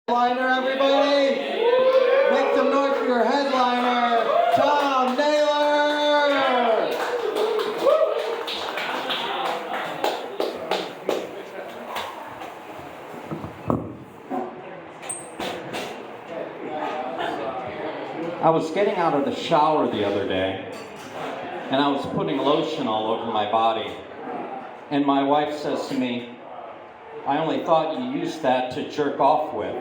Headliner, everybody! Make some noise for your headliner, Tom Naylor! I was getting out of the shower the other day, and I was putting lotion all over my body. And my wife says to me, "I only thought you used that to jerk off with."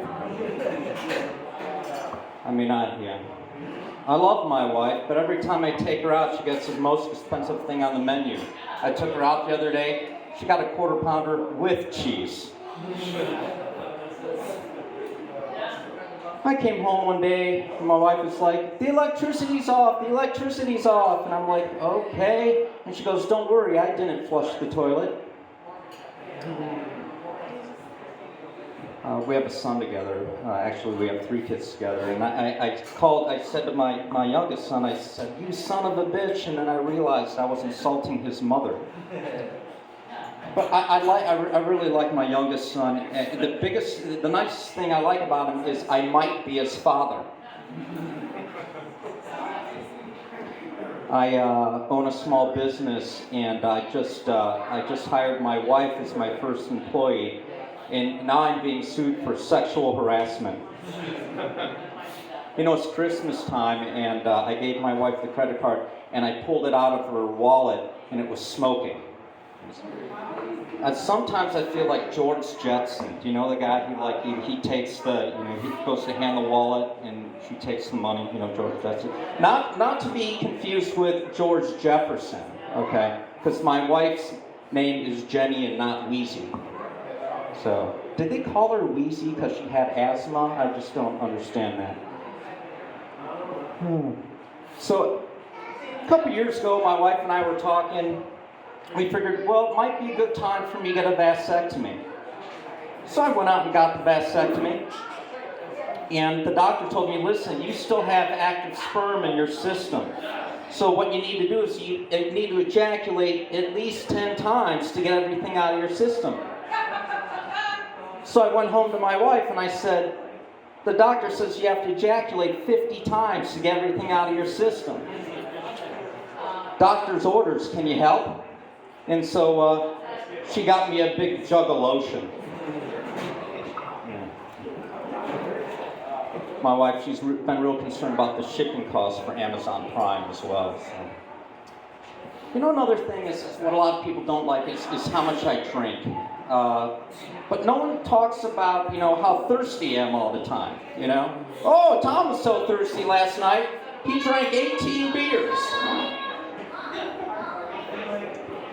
I love my wife, but every time I take her out, she gets the most expensive thing on the menu. I took her out the other day, she got a quarter pounder with cheese. I came home one day, and my wife was like, "The electricity's off, the electricity's off." And I'm like, "Okay." And she goes, "Don't worry, I didn't flush the toilet." We have a son together. Actually, we have 3 kids together. And I said to my youngest son, I said, "You son of a bitch." And then I realized I was insulting his mother. But I really like my youngest son. The nicest thing I like about him is I might be his father. I own a small business, and I just hired my wife as my first employee, and now I'm being sued for sexual harassment. You know, it's Christmas time, and I gave my wife the credit card, and I pulled it out of her wallet, and it was smoking. And sometimes I feel like George Jetson. Do you know the guy he takes he goes to hand the wallet and she takes the money, George Jetson. Not to be confused with George Jefferson, okay? Because my wife's name is Jenny and not Wheezy. So, did they call her Wheezy because she had asthma? I just don't understand that. So, a couple years ago, my wife and I were talking. We figured, well, it might be a good time for me to get a vasectomy. So I went out and got the vasectomy. And the doctor told me, "Listen, you still have active sperm in your system. So what you need to do is you need to ejaculate at least 10 times to get everything out of your system." So I went home to my wife and I said, "The doctor says you have to ejaculate 50 times to get everything out of your system. Doctor's orders, can you help?" And so she got me a big jug of lotion. My wife, she's been real concerned about the shipping costs for Amazon Prime as well. So. Another thing is what a lot of people don't like is how much I drink. But no one talks about, how thirsty I am all the time, "Oh, Tom was so thirsty last night, he drank 18 beers.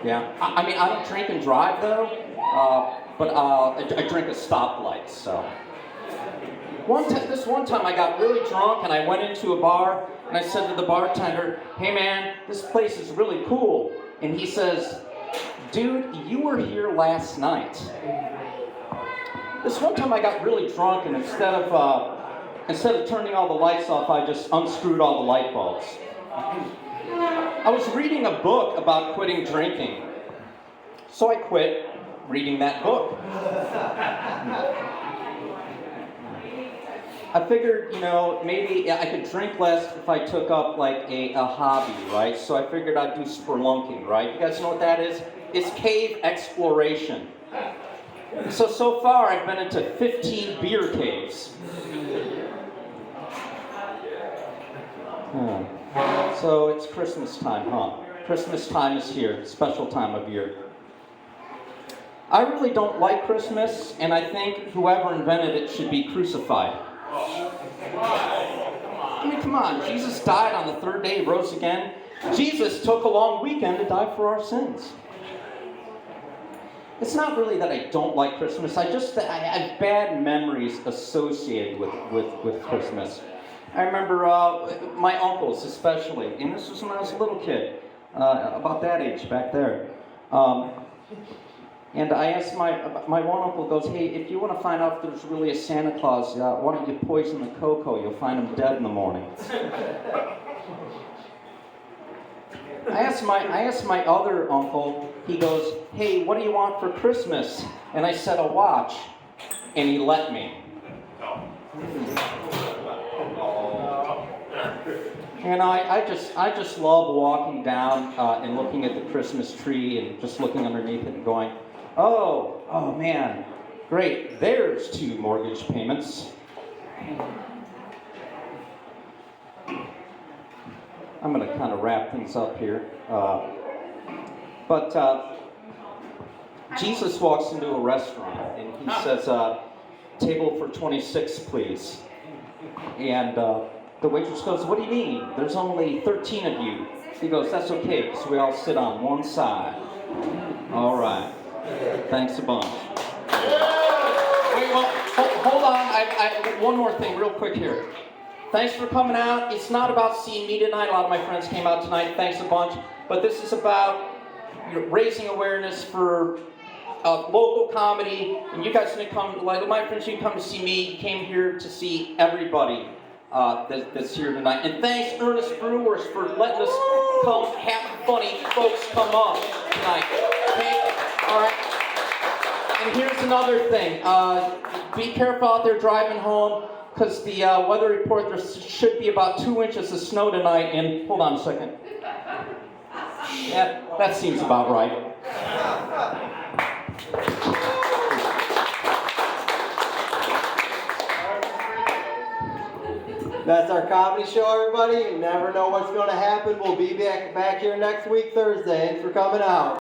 Yeah, I don't drink and drive though, but I drink at stoplights, so. This one time I got really drunk and I went into a bar and I said to the bartender, "Hey man, this place is really cool." And he says, "Dude, you were here last night." This one time I got really drunk and instead of turning all the lights off, I just unscrewed all the light bulbs. I was reading a book about quitting drinking, so I quit reading that book. I figured, maybe I could drink less if I took up like a hobby, right? So I figured I'd do spelunking, right? You guys know what that is? It's cave exploration. So far I've been into 15 beer caves. So it's Christmas time, huh? Christmas time is here, special time of year. I really don't like Christmas, and I think whoever invented it should be crucified. Come on, Jesus died on the 3rd day, rose again. Jesus took a long weekend to die for our sins. It's not really that I don't like Christmas, I have bad memories associated with Christmas. I remember my uncles especially, and this was when I was a little kid, about that age back there. And I asked my one uncle, goes, "Hey, if you want to find out if there's really a Santa Claus, why don't you poison the cocoa? You'll find him dead in the morning." I asked my other uncle, he goes, "Hey, what do you want for Christmas?" And I said, "A watch." And he let me. And I just love walking down and looking at the Christmas tree and just looking underneath it and going, oh man, great, there's 2 mortgage payments. I'm going to kind of wrap things up here. But Jesus walks into a restaurant and he says, table for 26, please. And the waitress goes, what do you mean? There's only 13 of you. He goes, that's okay, because we all sit on one side. All right. Thanks a bunch. Wait, well, hold on. I one more thing real quick here. Thanks for coming out. It's not about seeing me tonight. A lot of my friends came out tonight. Thanks a bunch. But this is about raising awareness for local comedy. And you guys didn't come, like my friends didn't come to see me. You came here to see everybody that's here tonight. And thanks, Earnest Brewers, for letting us come have funny folks come up tonight. Okay? All right. And here's another thing. Be careful out there driving home, because the weather report, there should be about 2 inches of snow tonight. And hold on a second. Yeah, that seems about right. That's our comedy show, everybody. You never know what's going to happen. We'll be back here next week, Thursday. Thanks for coming out.